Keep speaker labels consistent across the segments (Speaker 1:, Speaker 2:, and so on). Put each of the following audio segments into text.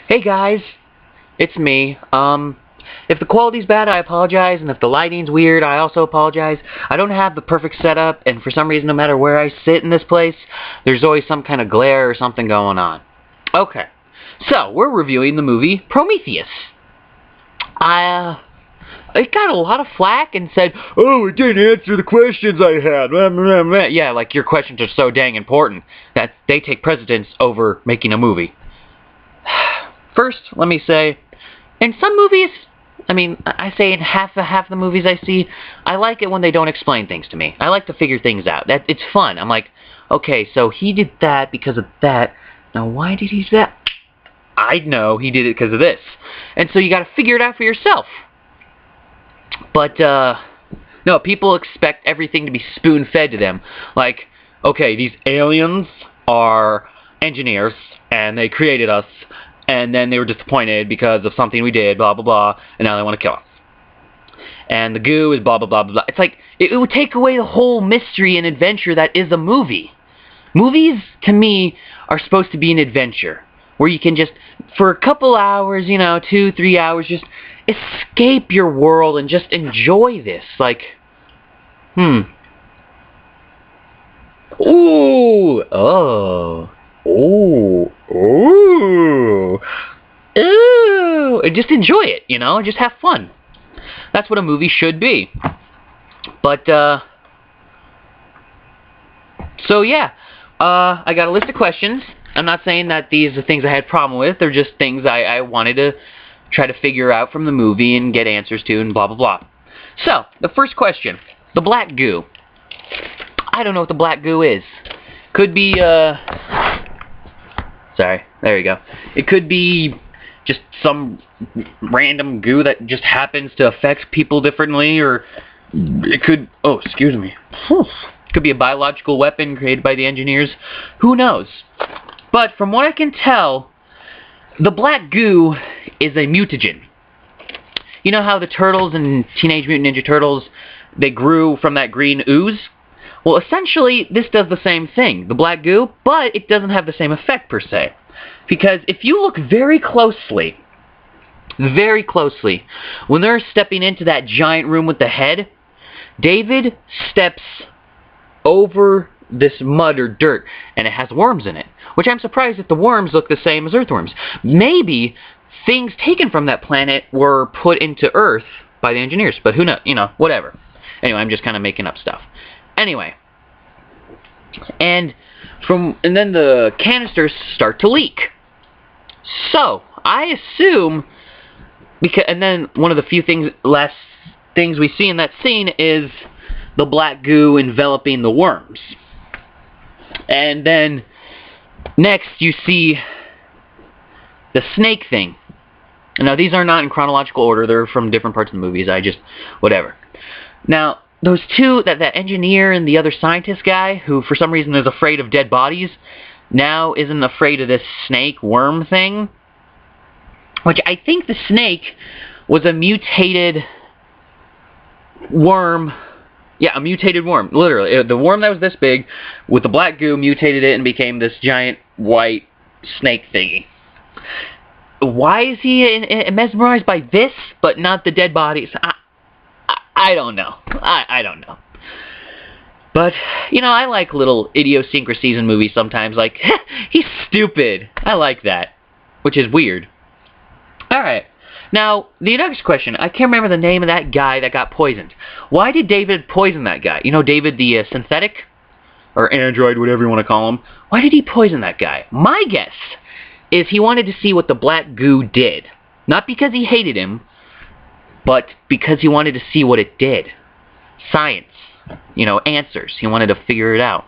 Speaker 1: Hey guys, it's me. If the quality's bad, I apologize, and if the lighting's weird, I also apologize. I don't have the perfect setup, and for some reason, no matter where I sit in this place, there's always some kind of glare or something going on. Okay, so we're reviewing the movie Prometheus. It got a lot of flack and said, "Oh, it didn't answer the questions I had." Yeah, like your questions are so dang important that they take precedence over making a movie. First, let me say, in some movies, I say in half the movies I see, I like it when they don't explain things to me. I like to figure things out. It's fun. I'm like, okay, so he did that because of that. Now, why did he do that? I know he did it because of this. And so you got to figure it out for yourself. But, no, people expect everything to be spoon-fed to them. Like, okay, these aliens are engineers, and they created us, and then they were disappointed because of something we did, blah, blah, blah, and now they want to kill us. And the goo is blah, blah, blah, blah, blah. It's like, it would take away the whole mystery and adventure that is a movie. Movies, to me, are supposed to be an adventure, where you can just, for a couple hours, 2-3 hours, just escape your world and just enjoy this. Like, Ooh, oh. Ooh, ooh, ooh, and just enjoy it, just have fun. That's what a movie should be. But, so yeah, I got a list of questions. I'm not saying that these are things I had a problem with. They're just things I wanted to try to figure out from the movie and get answers to and blah, blah, blah. So, the first question, the black goo. I don't know what the black goo is. Could be, sorry, there you go. It could be just some random goo that just happens to affect people differently, or it could, oh, excuse me. It could be a biological weapon created by the engineers. Who knows? But from what I can tell, the black goo is a mutagen. You know how the turtles in Teenage Mutant Ninja Turtles, they grew from that green ooze? Well, essentially, this does the same thing, the black goo, but it doesn't have the same effect, per se. Because if you look very closely, when they're stepping into that giant room with the head, David steps over this mud or dirt, and it has worms in it. Which I'm surprised that the worms look the same as earthworms. Maybe things taken from that planet were put into Earth by the engineers, but who knows, whatever. Anyway, I'm just kind of making up stuff. Anyway, and then the canisters start to leak. So I assume, and then one of the last things we see in that scene is the black goo enveloping the worms. And then next you see the snake thing. Now these are not in chronological order; they're from different parts of the movies. Whatever. Now, those two, that engineer and the other scientist guy, who for some reason is afraid of dead bodies, now isn't afraid of this snake worm thing. Which I think the snake was a mutated worm. Yeah, a mutated worm, literally. The worm that was this big, with the black goo, mutated it and became this giant white snake thingy. Why is he mesmerized by this, but not the dead bodies? I don't know. I don't know. But, I like little idiosyncrasies in movies sometimes, like, he's stupid. I like that, which is weird. Alright, now, the next question, I can't remember the name of that guy that got poisoned. Why did David poison that guy? David the synthetic? Or android, whatever you want to call him. Why did he poison that guy? My guess is he wanted to see what the black goo did. Not because he hated him, but because he wanted to see what it did. Science. Answers. He wanted to figure it out.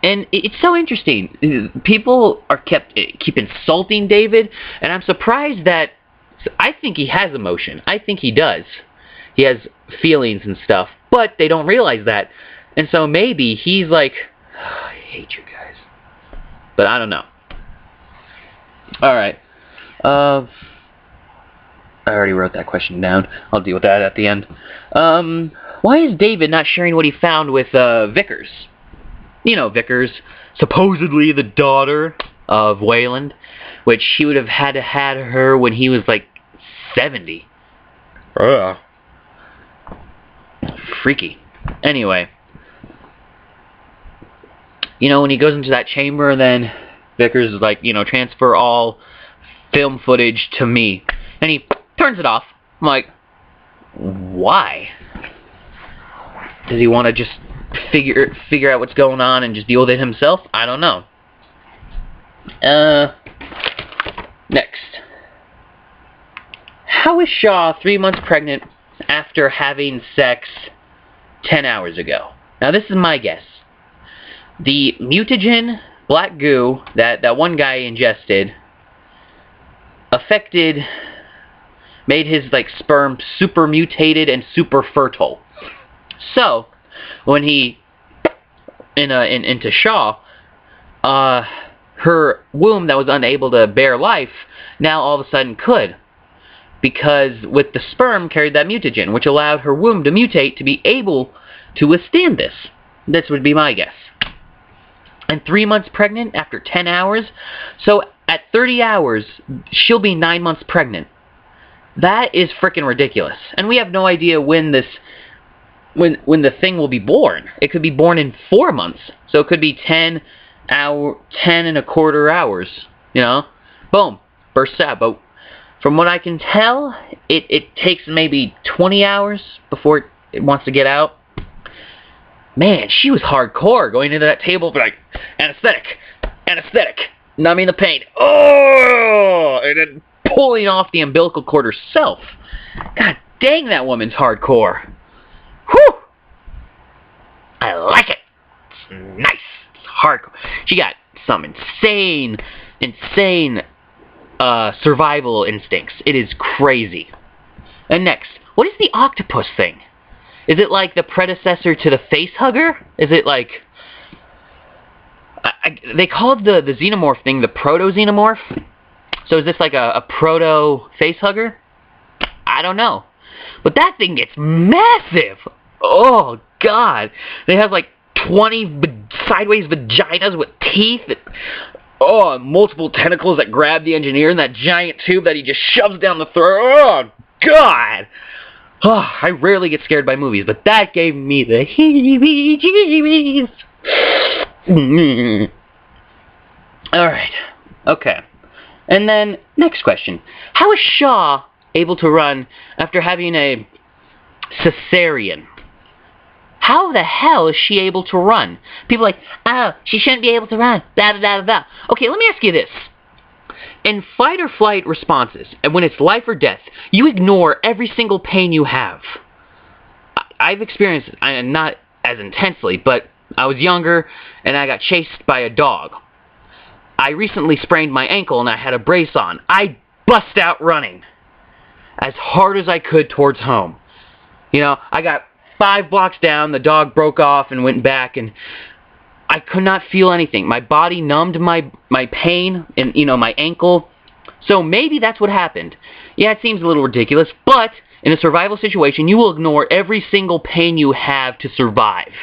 Speaker 1: And it's so interesting. People are keep insulting David, and I'm surprised that I think he has emotion. I think he does. He has feelings and stuff, but they don't realize that. And so maybe he's like, I hate you guys. But I don't know. Alright. I already wrote that question down. I'll deal with that at the end. Why is David not sharing what he found with Vickers? you know, Vickers, supposedly the daughter of Wayland, which he would have had to had her when he was like 70. Ugh. Freaky. Anyway, you know, when he goes into that chamber, and then Vickers is like, you know, transfer all film footage to me, and he turns it off. I'm like, why? Does he want to just figure out what's going on and just deal with it himself? I don't know. Next. How is Shaw 3 months pregnant after having sex 10 hours ago? Now, this is my guess. The mutagen black goo that one guy ingested made his like sperm super mutated and super fertile. So when he into Shaw, her womb that was unable to bear life now all of a sudden could, because with the sperm carried that mutagen, which allowed her womb to mutate to be able to withstand this. This would be my guess. And 3 months pregnant after 10 hours, so at 30 hours she'll be 9 months pregnant. That is freaking ridiculous. And we have no idea when the thing will be born. It could be born in 4 months. So it could be 10 and a quarter hours. You know? Boom. Bursts out. But from what I can tell, it takes maybe 20 hours before it wants to get out. Man, she was hardcore going into that table, like, anesthetic, numbing the pain. Oh! And then pulling off the umbilical cord herself. God dang, that woman's hardcore. Whew! I like it. It's nice. It's hardcore. She got some insane survival instincts. It is crazy. And next, what is the octopus thing? Is it like the predecessor to the face hugger? Is it like... they called the xenomorph thing the proto-xenomorph? So is this like a proto-face hugger? I don't know. But that thing gets massive! Oh, God. They have like 20 sideways vaginas with teeth. Multiple tentacles that grab the engineer in that giant tube that he just shoves down the throat. Oh, God! Oh, I rarely get scared by movies, but that gave me the heebie-jeebies. Alright. Okay. And then, next question. How is Shaw able to run after having a cesarean? How the hell is she able to run? People are like, oh, she shouldn't be able to run. Blah, blah, blah, blah. Okay, let me ask you this. In fight or flight responses, and when it's life or death, you ignore every single pain you have. I've experienced it, not as intensely, but I was younger, and I got chased by a dog. I recently sprained my ankle, and I had a brace on. I bust out running as hard as I could towards home. You know, I got 5 blocks down, the dog broke off and went back, and I could not feel anything. My body numbed my pain and, you know, my ankle. So maybe that's what happened. Yeah, it seems a little ridiculous, but in a survival situation, you will ignore every single pain you have to survive.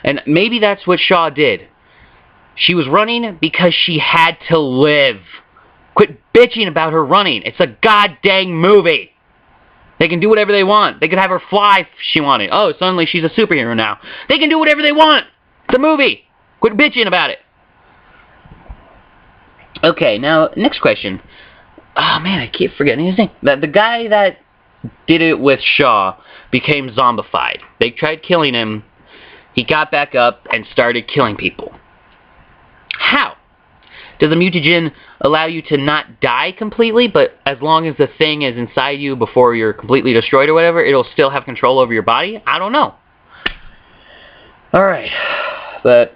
Speaker 1: And maybe that's what Shaw did. She was running because she had to live. Quit bitching about her running. It's a goddamn movie. They can do whatever they want. They could have her fly if she wanted. Oh, suddenly she's a superhero now. They can do whatever they want. It's a movie. Quit bitching about it. Okay, now, next question. Oh, man, I keep forgetting his name. The guy that did it with Shaw became zombified. They tried killing him. He got back up and started killing people. How? Does the mutagen allow you to not die completely, but as long as the thing is inside you before you're completely destroyed or whatever, it'll still have control over your body? I don't know. Alright, but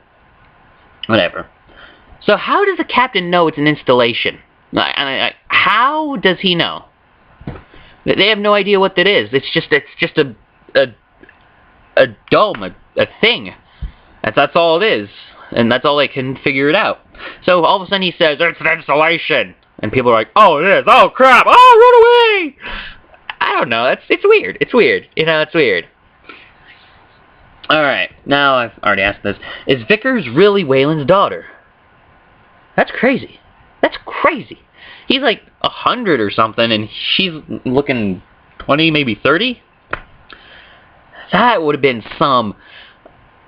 Speaker 1: whatever. So how does the captain know it's an installation? How does he know? They have no idea what that is. It's just a dome, a thing. That's all it is. And that's all they can figure it out. So all of a sudden he says, it's an installation. And people are like, oh, it is. Oh, crap. Oh, run away. I don't know. It's weird. It's weird. You know, it's weird. Alright, now I've already asked this. Is Vickers really Waylon's daughter? That's crazy. That's crazy. He's like 100 or something, and she's looking 20, maybe 30? That would have been some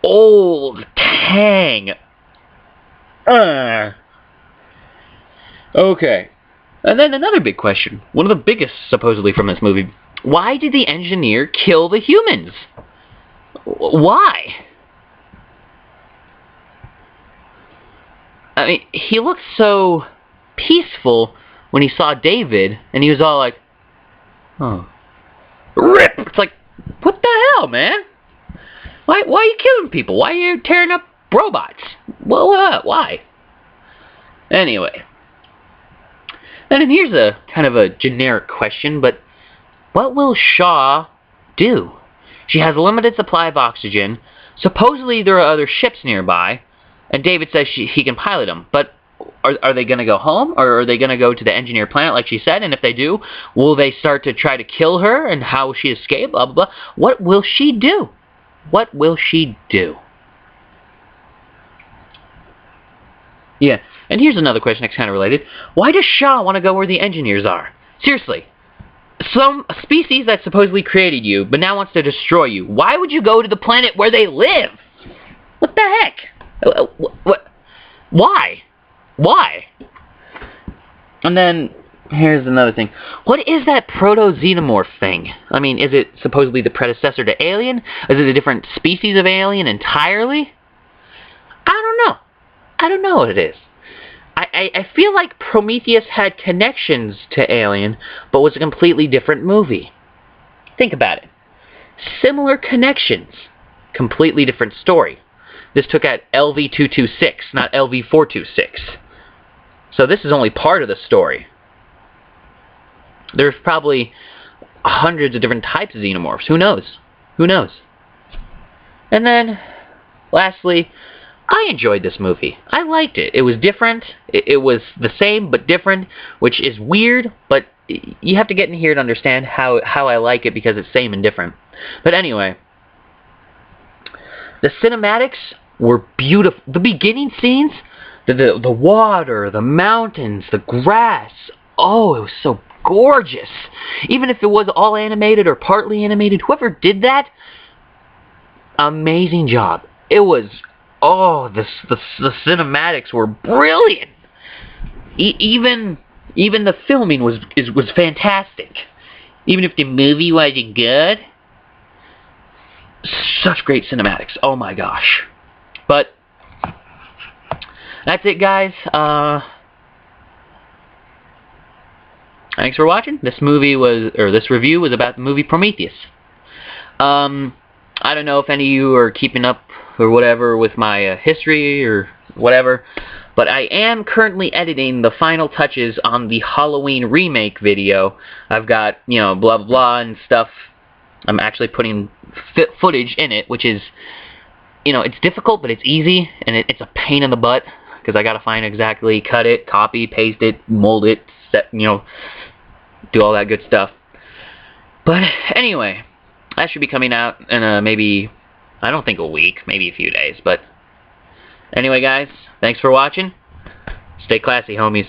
Speaker 1: old tang. Okay. And then another big question. One of the biggest, supposedly, from this movie. Why did the engineer kill the humans? Why? I mean, he looked so peaceful when he saw David, and he was all like, oh. RIP! It's like, what the hell, man? Why are you killing people? Why are you tearing up robots? Well, why? Anyway. And then here's a kind of a generic question, but what will Shaw do? She has a limited supply of oxygen. Supposedly there are other ships nearby, and David says he can pilot them. But are they going to go home, or are they going to go to the engineer planet like she said? And if they do, will they start to try to kill her, and how will she escape? Blah, blah, blah. What will she do? What will she do? Yeah, and here's another question that's kind of related. Why does Shaw want to go where the engineers are? Seriously. Some species that supposedly created you, but now wants to destroy you. Why would you go to the planet where they live? What the heck? What? Why? Why? And then, here's another thing. What is that proto-xenomorph thing? I mean, is it supposedly the predecessor to Alien? Is it a different species of alien entirely? I don't know. I don't know what it is. I feel like Prometheus had connections to Alien, but was a completely different movie. Think about it. Similar connections. Completely different story. This took at LV-226, not LV-426. So this is only part of the story. There's probably hundreds of different types of xenomorphs. Who knows? Who knows? And then, lastly, I enjoyed this movie. I liked it. It was different. It was the same but different, which is weird, but you have to get in here to understand how I like it because it's same and different. But anyway, the cinematics were beautiful. The beginning scenes, the water, the mountains, the grass, oh, it was so gorgeous. Even if it was all animated or partly animated, whoever did that, amazing job. It was, oh, the cinematics were brilliant. Even the filming was fantastic. Even if the movie wasn't good, such great cinematics. Oh my gosh. But that's it, guys. Thanks for watching. This review was about the movie Prometheus. I don't know if any of you are keeping up or whatever with my history or whatever, but I am currently editing the final touches on the Halloween remake video. I've got, you know, blah blah blah and stuff. I'm actually putting footage in it, which is, you know, it's difficult, but it's easy, and it's a pain in the butt, because I gotta find exactly, cut it, copy, paste it, mold it, set, you know, do all that good stuff. But anyway, that should be coming out in maybe, I don't think a week, maybe a few days. But anyway, guys, thanks for watching. Stay classy, homies.